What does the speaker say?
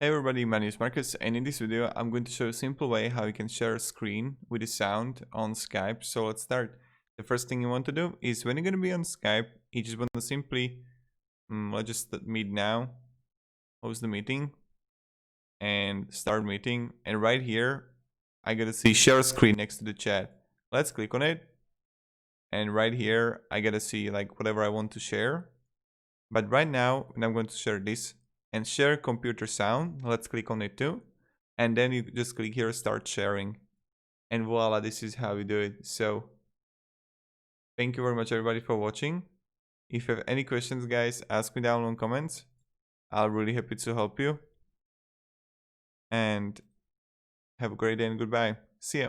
Hey everybody, my name is Marcus, and in this video I'm going to show you a simple way how you can share a screen with the sound on Skype. So let's start. The first thing you want to do is when you're going to be on Skype, you just want to simply, let's just meet now, host the meeting, and start meeting. And right here, I gotta see share screen next to the chat. Let's click on it. And right here, I gotta see like whatever I want to share. But right now, when I'm going to share this, and share computer sound, let's click on it too, and then you just click here start sharing, and voila, this is how you do it. So thank you very much everybody for watching. If you have any questions, guys, ask me down in comments. I'll really happy to help you, and have a great day and goodbye. See ya.